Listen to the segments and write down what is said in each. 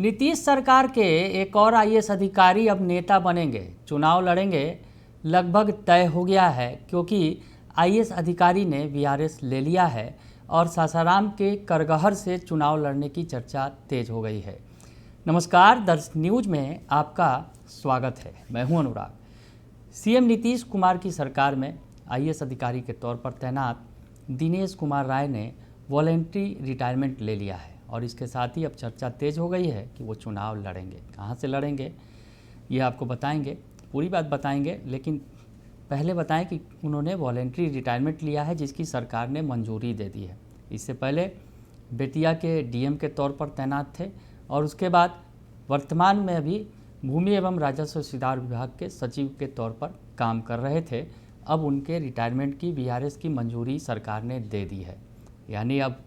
नीतीश सरकार के एक और आईएएस अधिकारी अब नेता बनेंगे, चुनाव लड़ेंगे, लगभग तय हो गया है क्योंकि आईएएस अधिकारी ने वीआरएस ले लिया है और सासाराम के करगहर से चुनाव लड़ने की चर्चा तेज हो गई है। नमस्कार, दर्श न्यूज में आपका स्वागत है। मैं हूं अनुराग। सीएम नीतीश कुमार की सरकार में आईएएस अधिकारी के तौर पर तैनात दिनेश कुमार राय ने वॉलेंट्री रिटायरमेंट ले लिया है और इसके साथ ही अब चर्चा तेज हो गई है कि वो चुनाव लड़ेंगे। कहाँ से लड़ेंगे ये आपको बताएंगे, पूरी बात बताएंगे, लेकिन पहले बताएं कि उन्होंने वॉलेंट्री रिटायरमेंट लिया है जिसकी सरकार ने मंजूरी दे दी है। इससे पहले बेतिया के डीएम के तौर पर तैनात थे और उसके बाद वर्तमान में अभी भूमि एवं राजस्व सुधार विभाग के सचिव के तौर पर काम कर रहे थे। अब उनके रिटायरमेंट की वीआरएस की मंजूरी सरकार ने दे दी है, यानी अब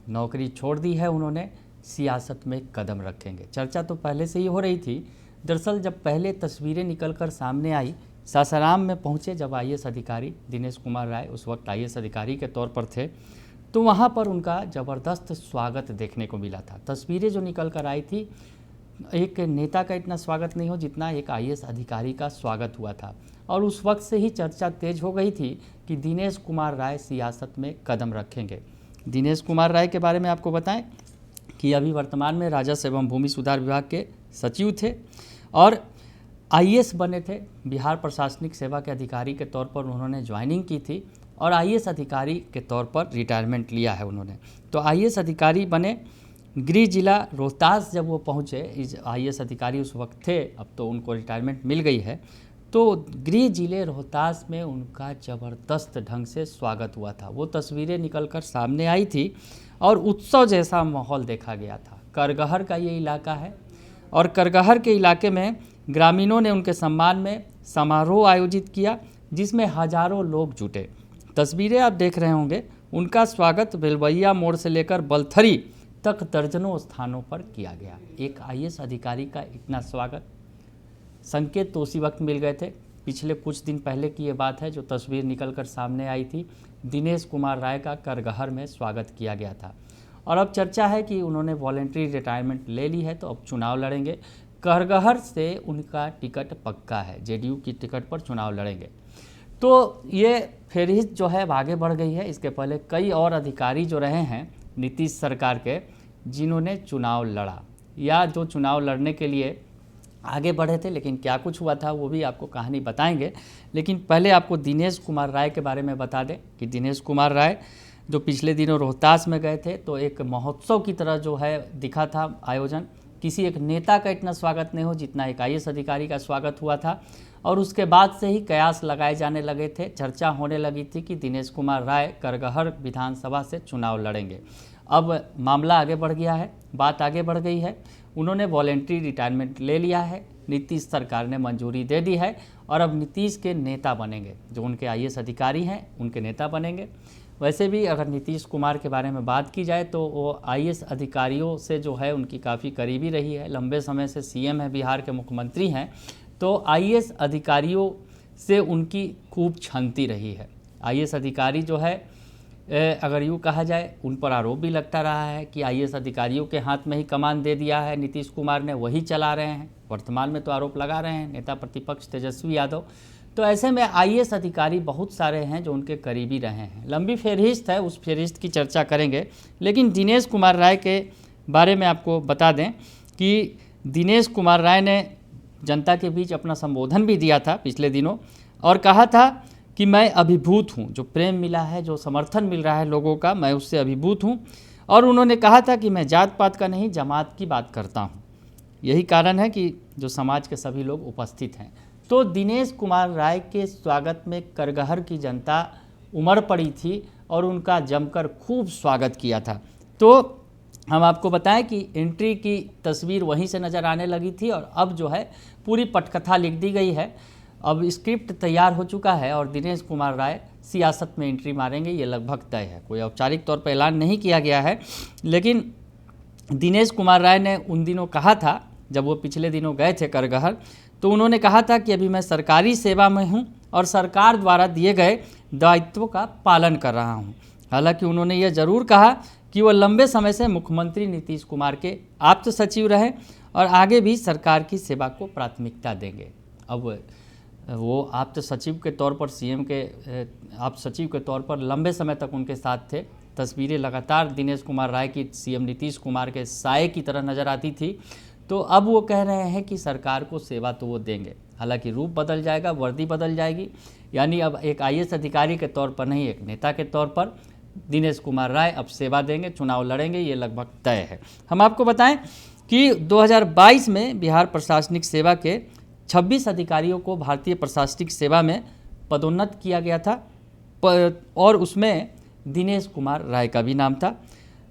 नौकरी छोड़ दी है उन्होंने, सियासत में कदम रखेंगे। चर्चा तो पहले से ही हो रही थी। दरअसल जब पहले तस्वीरें निकलकर सामने आई, सासाराम में पहुंचे जब आईएएस अधिकारी दिनेश कुमार राय उस वक्त आईएएस अधिकारी के तौर पर थे, तो वहां पर उनका ज़बरदस्त स्वागत देखने को मिला था। तस्वीरें जो निकल कर आई थी, एक नेता का इतना स्वागत नहीं हो जितना एक आईएएस अधिकारी का स्वागत हुआ था। और उस वक्त से ही चर्चा तेज हो गई थी कि दिनेश कुमार राय सियासत में कदम रखेंगे। दिनेश कुमार राय के बारे में आपको बताएं कि अभी वर्तमान में राजस्व एवं भूमि सुधार विभाग के सचिव थे और आईएएस बने थे। बिहार प्रशासनिक सेवा के अधिकारी के तौर पर उन्होंने ज्वाइनिंग की थी और आईएएस अधिकारी के तौर पर रिटायरमेंट लिया है उन्होंने। तो आईएएस अधिकारी बने। गृह जिला रोहतास जब वो पहुँचे, इस आईएएस अधिकारी उस वक्त थे, अब तो उनको रिटायरमेंट मिल गई है, तो गृह जिले रोहतास में उनका ज़बरदस्त ढंग से स्वागत हुआ था। वो तस्वीरें निकलकर सामने आई थी और उत्सव जैसा माहौल देखा गया था। करगहर का ये इलाका है और करगहर के इलाके में ग्रामीणों ने उनके सम्मान में समारोह आयोजित किया जिसमें हजारों लोग जुटे। तस्वीरें आप देख रहे होंगे। उनका स्वागत बेलवैया मोड़ से लेकर बलथरी तक दर्जनों स्थानों पर किया गया। एक आईएएस अधिकारी का इतना स्वागत, संकेत तो उसी वक्त मिल गए थे। पिछले कुछ दिन पहले की ये बात है जो तस्वीर निकलकर सामने आई थी। दिनेश कुमार राय का करगहर में स्वागत किया गया था और अब चर्चा है कि उन्होंने वॉलेंट्री रिटायरमेंट ले ली है तो अब चुनाव लड़ेंगे। करगहर से उनका टिकट पक्का है, जेडीयू की टिकट पर चुनाव लड़ेंगे। तो ये फहरिस्त जो है आगे बढ़ गई है। इसके पहले कई और अधिकारी जो रहे हैं नीतीश सरकार के, जिन्होंने चुनाव लड़ा या जो चुनाव लड़ने के लिए आगे बढ़े थे, लेकिन क्या कुछ हुआ था वो भी आपको कहानी बताएंगे। लेकिन पहले आपको दिनेश कुमार राय के बारे में बता दें कि दिनेश कुमार राय जो पिछले दिनों रोहतास में गए थे तो एक महोत्सव की तरह जो है दिखा था आयोजन। किसी एक नेता का इतना स्वागत नहीं हो जितना एक आईएएस अधिकारी का स्वागत हुआ था और उसके बाद से ही कयास लगाए जाने लगे थे। चर्चा होने लगी थी कि दिनेश कुमार राय करगहर विधानसभा से चुनाव लड़ेंगे। अब मामला आगे बढ़ गया है, बात आगे बढ़ गई है। उन्होंने वॉलेंट्री रिटायरमेंट ले लिया है, नीतीश सरकार ने मंजूरी दे दी है और अब नीतीश के नेता बनेंगे। जो उनके आईएएस अधिकारी हैं उनके नेता बनेंगे। वैसे भी अगर नीतीश कुमार के बारे में बात की जाए तो वो आईएएस अधिकारियों से जो है उनकी काफ़ी करीबी रही है। लंबे समय से सीएम है, बिहार के मुख्यमंत्री हैं, तो आईएएस अधिकारियों से उनकी खूब छनती रही है। आईएएस अधिकारी जो है, अगर यूँ कहा जाए, उन पर आरोप भी लगता रहा है कि आईएएस अधिकारियों के हाथ में ही कमान दे दिया है नीतीश कुमार ने, वही चला रहे हैं। वर्तमान में तो आरोप लगा रहे हैं नेता प्रतिपक्ष तेजस्वी यादव। तो ऐसे में आईएएस अधिकारी बहुत सारे हैं जो उनके करीबी रहे हैं। लंबी फहरिस्त है, उस फहरिस्त की चर्चा करेंगे। लेकिन दिनेश कुमार राय के बारे में आपको बता दें कि दिनेश कुमार राय ने जनता के बीच अपना संबोधन भी दिया था पिछले दिनों और कहा था कि मैं अभिभूत हूँ। जो प्रेम मिला है, जो समर्थन मिल रहा है लोगों का, मैं उससे अभिभूत हूँ। और उन्होंने कहा था कि मैं जात पात का नहीं, जमात की बात करता हूँ। यही कारण है कि जो समाज के सभी लोग उपस्थित हैं। तो दिनेश कुमार राय के स्वागत में करगहर की जनता उमड़ पड़ी थी और उनका जमकर खूब स्वागत किया था। तो हम आपको बताएं कि एंट्री की तस्वीर वहीं से नज़र आने लगी थी और अब जो है पूरी पटकथा लिख दी गई है। अब स्क्रिप्ट तैयार हो चुका है और दिनेश कुमार राय सियासत में एंट्री मारेंगे, ये लगभग तय है। कोई औपचारिक तौर पर ऐलान नहीं किया गया है, लेकिन दिनेश कुमार राय ने उन दिनों कहा था जब वो पिछले दिनों गए थे करगहर, तो उन्होंने कहा था कि अभी मैं सरकारी सेवा में हूँ और सरकार द्वारा दिए गए दायित्वों का पालन कर रहा हूँ। हालांकि उन्होंने ये ज़रूर कहा कि वो लंबे समय से मुख्यमंत्री नीतीश कुमार के आप्त सचिव रहे और आगे भी सरकार की सेवा को प्राथमिकता देंगे। अब वो आप्त सचिव के तौर पर सीएम के आप्त सचिव के तौर पर लंबे समय तक उनके साथ थे। तस्वीरें लगातार दिनेश कुमार राय की सीएम नीतीश कुमार के साये की तरह नज़र आती थी। तो अब वो कह रहे हैं कि सरकार को सेवा तो वो देंगे, हालांकि रूप बदल जाएगा, वर्दी बदल जाएगी, यानी अब एक आईएएस अधिकारी के तौर पर नहीं, एक नेता के तौर पर दिनेश कुमार राय अब सेवा देंगे, चुनाव लड़ेंगे, ये लगभग तय है। हम आपको बताएं कि 2022 में बिहार प्रशासनिक सेवा के 26 अधिकारियों को भारतीय प्रशासनिक सेवा में पदोन्नत किया गया था और उसमें दिनेश कुमार राय का भी नाम था।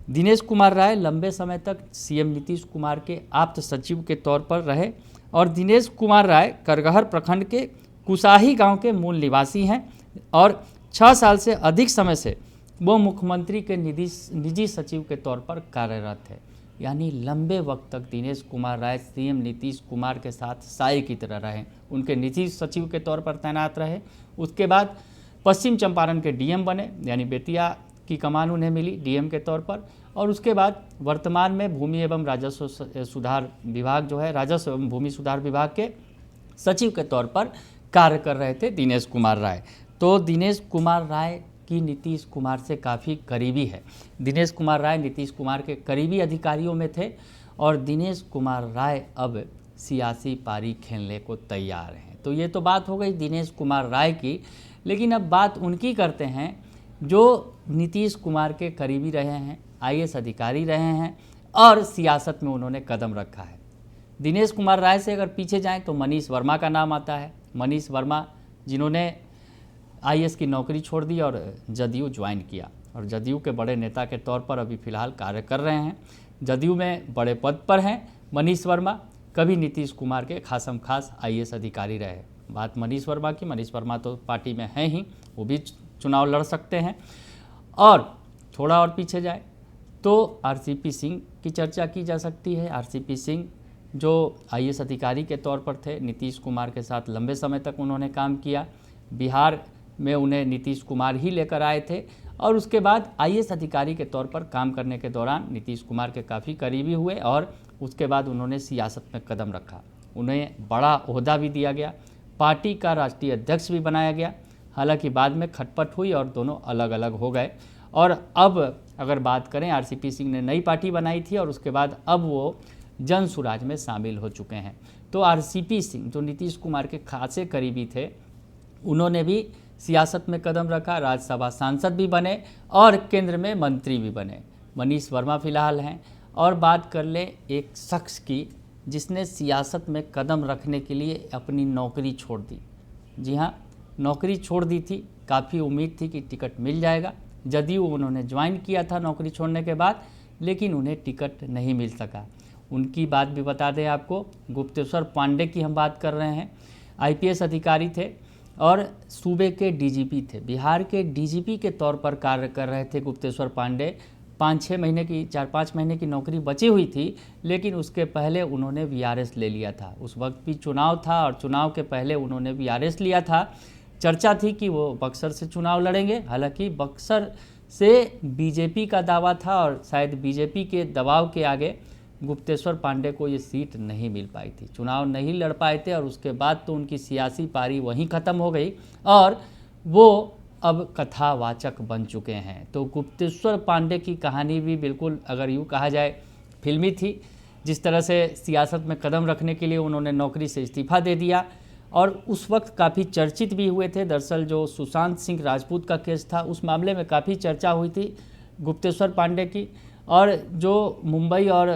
दिनेश कुमार राय लंबे समय तक सीएम नीतीश कुमार के आप्त सचिव के तौर पर रहे और दिनेश कुमार राय करगहर प्रखंड के कुसाही गांव के मूल निवासी हैं और 6 साल से अधिक समय से वो मुख्यमंत्री के निजी सचिव के तौर पर कार्यरत है। यानी लंबे वक्त तक दिनेश कुमार राय सीएम नीतीश कुमार के साथ साये की तरह रहे, उनके निजी सचिव के तौर पर तैनात रहे। उसके बाद पश्चिम चंपारण के डीएम बने, यानी बेतिया की कमान उन्हें मिली डीएम के तौर पर, और उसके बाद वर्तमान में भूमि एवं राजस्व सुधार विभाग जो है, राजस्व एवं भूमि सुधार विभाग के सचिव के तौर पर कार्य कर रहे थे दिनेश कुमार राय। तो दिनेश कुमार राय की नीतीश कुमार से काफ़ी करीबी है। दिनेश कुमार राय नीतीश कुमार के करीबी अधिकारियों में थे और दिनेश कुमार राय अब सियासी पारी खेलने को तैयार हैं। तो ये तो बात हो गई दिनेश कुमार राय की, लेकिन अब बात उनकी करते हैं जो नीतीश कुमार के करीबी रहे हैं, आईएएस अधिकारी रहे हैं और सियासत में उन्होंने कदम रखा है। दिनेश कुमार राय से अगर पीछे जाएं तो मनीष वर्मा का नाम आता है। मनीष वर्मा जिन्होंने आईएएस की नौकरी छोड़ दी और जदयू ज्वाइन किया और जदयू के बड़े नेता के तौर पर अभी फ़िलहाल कार्य कर रहे हैं। जदयू में बड़े पद पर हैं मनीष वर्मा, कभी नीतीश कुमार के खासम खास आईएएस अधिकारी रहे। बात मनीष वर्मा की, मनीष वर्मा तो पार्टी में हैं ही, वो भी चुनाव लड़ सकते हैं। और थोड़ा और पीछे जाए तो आरसीपी सिंह की चर्चा की जा सकती है। आरसीपी सिंह जो आईएएस अधिकारी के तौर पर थे, नीतीश कुमार के साथ लंबे समय तक उन्होंने काम किया, बिहार में उन्हें नीतीश कुमार ही लेकर आए थे और उसके बाद आईएएस अधिकारी के तौर पर काम करने के दौरान नीतीश कुमार के काफ़ी करीबी हुए और उसके बाद उन्होंने सियासत में कदम रखा। उन्हें बड़ा ओहदा भी दिया गया, पार्टी का राष्ट्रीय अध्यक्ष भी बनाया गया। हालांकि बाद में खटपट हुई और दोनों अलग अलग हो गए और अब अगर बात करें, आरसीपी सिंह ने नई पार्टी बनाई थी और उसके बाद अब वो जन सुराज में शामिल हो चुके हैं। तो आरसीपी सिंह जो नीतीश कुमार के खासे करीबी थे, उन्होंने भी सियासत में कदम रखा, राज्यसभा सांसद भी बने और केंद्र में मंत्री भी बने। मनीष वर्मा फिलहाल हैं। और बात कर ले एक शख्स की जिसने सियासत में कदम रखने के लिए अपनी नौकरी छोड़ दी। जी हाँ, नौकरी छोड़ दी थी, काफ़ी उम्मीद थी कि टिकट मिल जाएगा। जदयू उन्होंने ज्वाइन किया था नौकरी छोड़ने के बाद, लेकिन उन्हें टिकट नहीं मिल सका। उनकी बात भी बता दें आपको, गुप्तेश्वर पांडे की हम बात कर रहे हैं। आईपीएस अधिकारी थे और सूबे के डीजीपी थे, बिहार के डीजीपी के तौर पर कार्य कर रहे थे गुप्तेश्वर पांडे। 4-5 महीने की नौकरी बची हुई थी, लेकिन उसके पहले उन्होंने वीआरएस ले लिया था। उस वक्त भी चुनाव था और चुनाव के पहले उन्होंने वीआरएस लिया था। चर्चा थी कि वो बक्सर से चुनाव लड़ेंगे, हालांकि बक्सर से बीजेपी का दावा था और शायद बीजेपी के दबाव के आगे गुप्तेश्वर पांडे को ये सीट नहीं मिल पाई थी, चुनाव नहीं लड़ पाए थे और उसके बाद तो उनकी सियासी पारी वहीं ख़त्म हो गई और वो अब कथावाचक बन चुके हैं। तो गुप्तेश्वर पांडे की कहानी भी बिल्कुल अगर यूँ कहा जाए फिल्मी थी। जिस तरह से सियासत में कदम रखने के लिए उन्होंने नौकरी से इस्तीफ़ा दे दिया और उस वक्त काफ़ी चर्चित भी हुए थे। दरअसल जो सुशांत सिंह राजपूत का केस था, उस मामले में काफ़ी चर्चा हुई थी गुप्तेश्वर पांडे की, और जो मुंबई और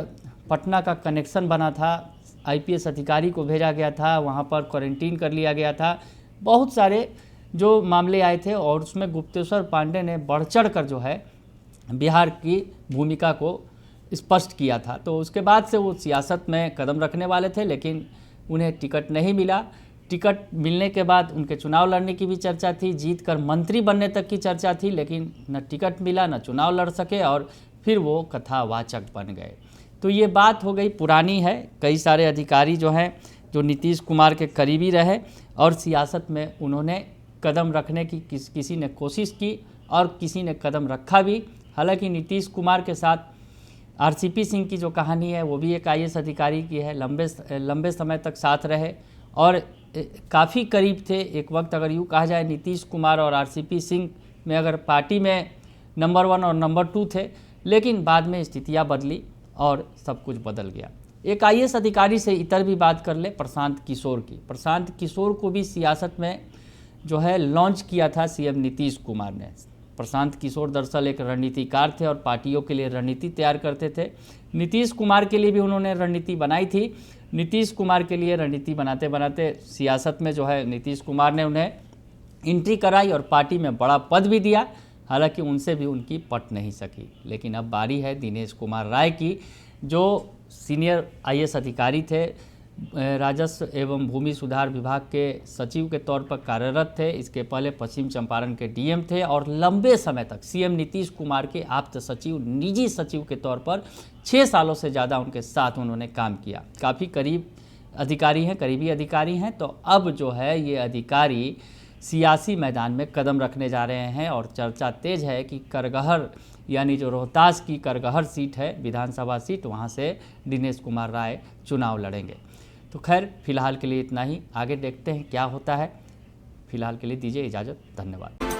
पटना का कनेक्शन बना था, आईपीएस अधिकारी को भेजा गया था, वहाँ पर क्वारंटीन कर लिया गया था, बहुत सारे जो मामले आए थे और उसमें गुप्तेश्वर पांडे ने बढ़ चढ़ कर जो है बिहार की भूमिका को स्पष्ट किया था। तो उसके बाद से वो सियासत में कदम रखने वाले थे, लेकिन उन्हें टिकट नहीं मिला। टिकट मिलने के बाद उनके चुनाव लड़ने की भी चर्चा थी, जीत कर मंत्री बनने तक की चर्चा थी, लेकिन न टिकट मिला न चुनाव लड़ सके और फिर वो कथावाचक बन गए। तो ये बात हो गई पुरानी है। कई सारे अधिकारी जो हैं जो नीतीश कुमार के करीबी रहे और सियासत में उन्होंने कदम रखने की किसी ने कोशिश की और किसी ने कदम रखा भी हालांकि नीतीश कुमार के साथ आरसीपी सिंह की जो कहानी है वो भी एक आईएएस अधिकारी की है। लंबे समय तक साथ रहे और काफ़ी करीब थे। एक वक्त अगर यूँ कहा जाए नीतीश कुमार और आरसीपी सिंह में अगर पार्टी में नंबर 1 और नंबर 2 थे, लेकिन बाद में स्थितियाँ बदली और सब कुछ बदल गया। एक आईएएस अधिकारी से इतर भी बात कर ले, प्रशांत किशोर की। प्रशांत किशोर को भी सियासत में जो है लॉन्च किया था सीएम नीतीश कुमार ने। प्रशांत किशोर दरअसल एक रणनीतिकार थे और पार्टियों के लिए रणनीति तैयार करते थे। नीतीश कुमार के लिए भी उन्होंने रणनीति बनाई थी। नीतीश कुमार के लिए रणनीति बनाते बनाते सियासत में जो है नीतीश कुमार ने उन्हें एंट्री कराई और पार्टी में बड़ा पद भी दिया। हालांकि उनसे भी उनकी पट नहीं सकी। लेकिन अब बारी है दिनेश कुमार राय की, जो सीनियर आईएएस अधिकारी थे, राजस्व एवं भूमि सुधार विभाग के सचिव के तौर पर कार्यरत थे। इसके पहले पश्चिम चंपारण के डीएम थे और लंबे समय तक सीएम नीतीश कुमार के आप्त सचिव, निजी सचिव के तौर पर 6 सालों से ज़्यादा उनके साथ उन्होंने काम किया। काफ़ी करीबी अधिकारी हैं। तो अब जो है ये अधिकारी सियासी मैदान में कदम रखने जा रहे हैं और चर्चा तेज है कि करगहर यानी जो रोहतास की करगहर सीट है, विधानसभा सीट, वहाँ से दिनेश कुमार राय चुनाव लड़ेंगे। तो खैर फिलहाल के लिए इतना ही, आगे देखते हैं क्या होता है। फिलहाल के लिए दीजिए इजाज़त, धन्यवाद।